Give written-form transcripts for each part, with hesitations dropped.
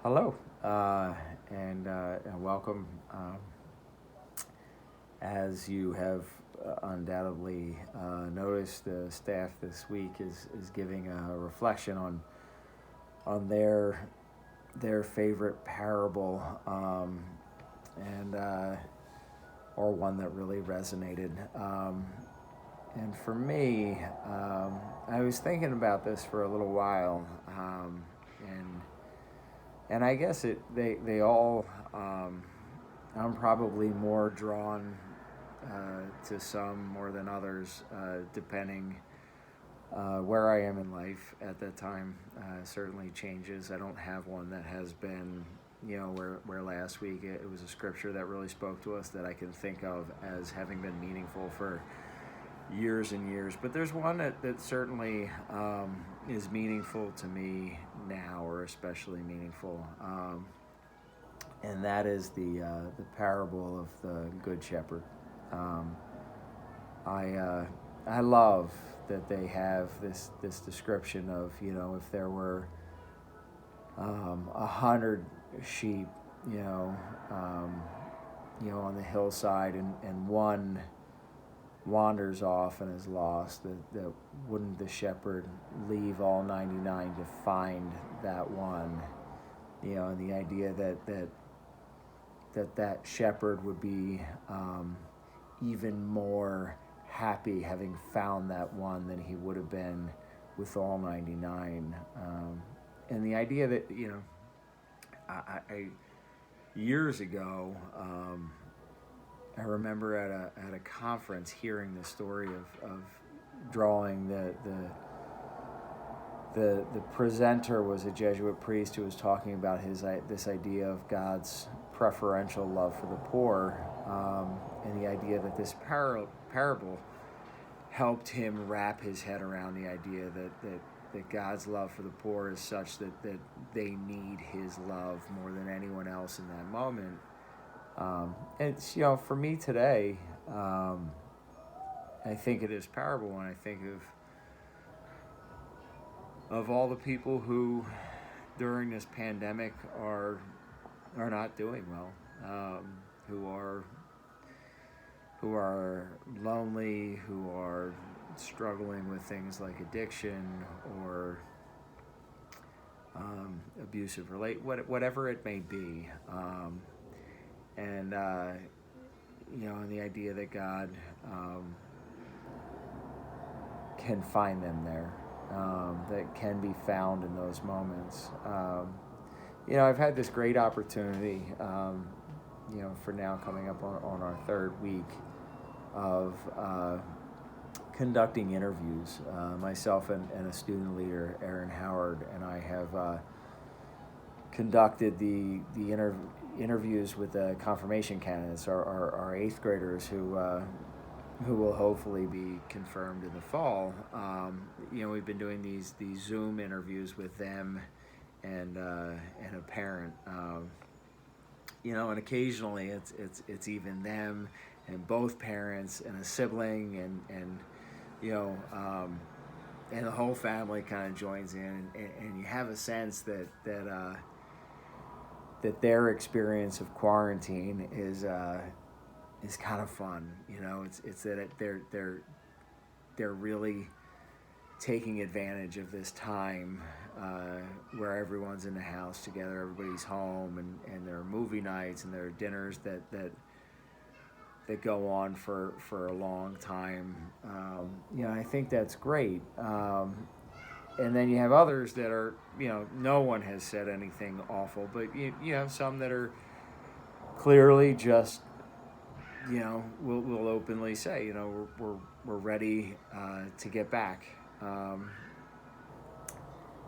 Hello, and welcome. As you have undoubtedly noticed, the staff this week is giving a reflection on their favorite parable, and or one that really resonated. And for me, I was thinking about this for a little while, and I guess they all. I'm probably more drawn to some more than others, depending where I am in life at that time. Certainly changes. I don't have one that has been, where last week it was a scripture that really spoke to us that I can think of as having been meaningful for years and years. But there's one that certainly is meaningful to me now, or especially meaningful. And that is the parable of the Good Shepherd. Um, I love that they have this description of, if there were 100 sheep, on the hillside, and one wanders off and is lost, that wouldn't the shepherd leave all 99 to find that one? And the idea that shepherd would be even more happy having found that one than he would have been with all 99. And the idea that, I years ago, I remember at a conference hearing the story of drawing the presenter was a Jesuit priest who was talking about this idea of God's preferential love for the poor, and the idea that this parable helped him wrap his head around the idea that God's love for the poor is such that they need his love more than anyone else in that moment. It's, for me today, I think of this parable and I think of all the people who during this pandemic are not doing well, who are lonely, who are struggling with things like addiction or abusive whatever it may be, and and the idea that God can find them there, that can be found in those moments. I've had this great opportunity, for now coming up on our third week of conducting interviews. Myself and a student leader, Aaron Howard, and I have conducted the interviews with the confirmation candidates, our eighth graders who will hopefully be confirmed in the fall. We've been doing these Zoom interviews with them and a parent. And occasionally it's even them and both parents and a sibling and and the whole family kind of joins in, and you have a sense that their experience of quarantine is kind of fun. It's that they're really taking advantage of this time where everyone's in the house together, everybody's home, and there are movie nights and there are dinners that go on for a long time. I think that's great. And then you have others that are, no one has said anything awful, but you have some that are clearly just, will openly say, we're ready to get back.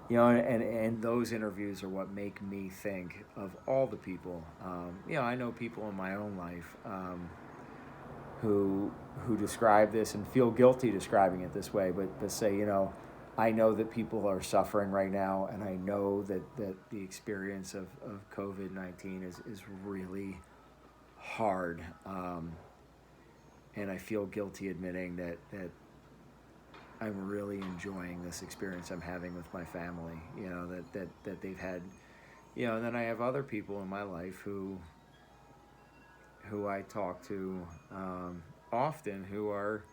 And those interviews are what make me think of all the people. I know people in my own life who describe this and feel guilty describing it this way, but say, I know that people are suffering right now, and I know that the experience of COVID-19 is really hard, and I feel guilty admitting that I'm really enjoying this experience I'm having with my family. That they've had And then I have other people in my life who I talk to often, who are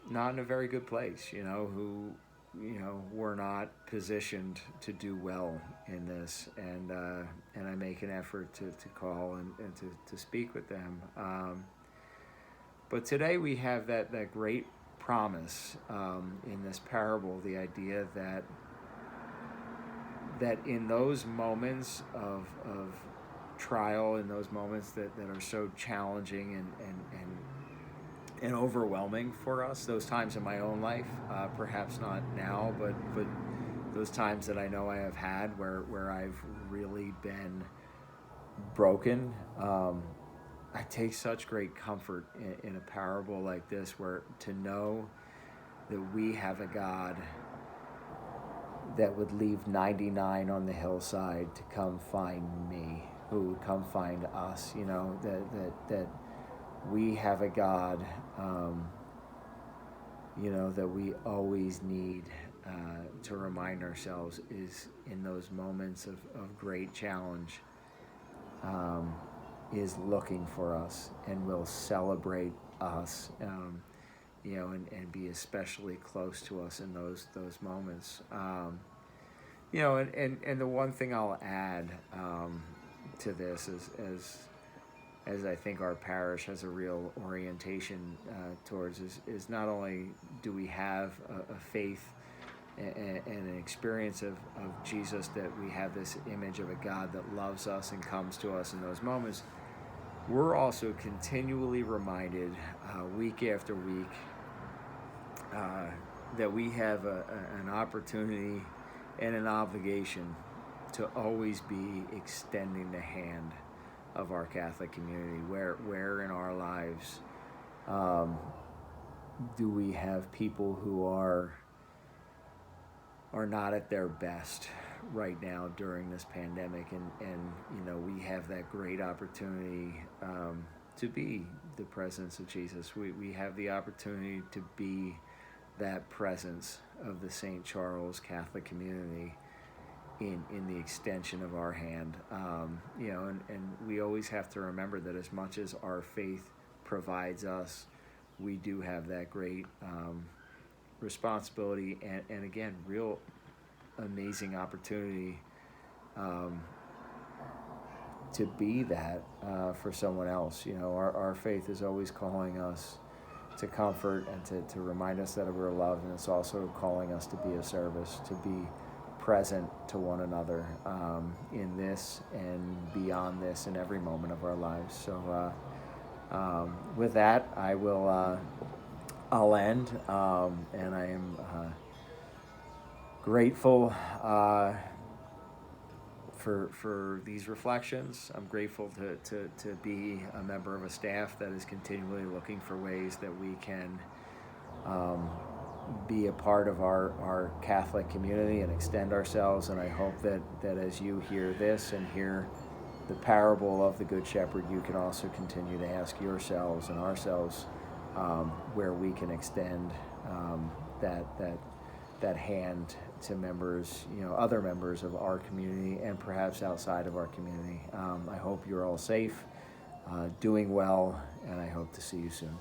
not in a very good place, who were not positioned to do well in this, and I make an effort to call and to speak with them. But today we have that great promise in this parable, the idea that in those moments of trial, in those moments that are so challenging and overwhelming for us, those times in my own life, perhaps not now, but those times that I know I have had where I've really been broken, I take such great comfort in a parable like this, where to know that we have a God that would leave 99 on the hillside to come find me, who would come find us, that we have a God, that we always need to remind ourselves is in those moments of great challenge, is looking for us and will celebrate us, and be especially close to us in those moments. And the one thing I'll add to this is, as I think our parish has a real orientation towards, is not only do we have a faith and an experience of Jesus, that we have this image of a God that loves us and comes to us in those moments, we're also continually reminded week after week that we have an opportunity and an obligation to always be extending the hand of our Catholic community. Where in our lives do we have people who are not at their best right now during this pandemic, and we have that great opportunity to be the presence of Jesus. We have the opportunity to be that presence of the St. Charles Catholic community in the extension of our hand, and we always have to remember that as much as our faith provides us, we do have that great responsibility and again, real amazing opportunity to be that for someone else. Our faith is always calling us to comfort and to remind us that we're loved, and it's also calling us to be of service, to be present to one another in this and beyond this, in every moment of our lives. So with that, I'll end, and I am grateful for these reflections. I'm grateful to be a member of a staff that is continually looking for ways that we can be a part of our Catholic community and extend ourselves. And I hope that as you hear this and hear the parable of the Good Shepherd, you can also continue to ask yourselves and ourselves where we can extend that hand to members, other members of our community and perhaps outside of our community. I hope you're all safe, doing well, and I hope to see you soon.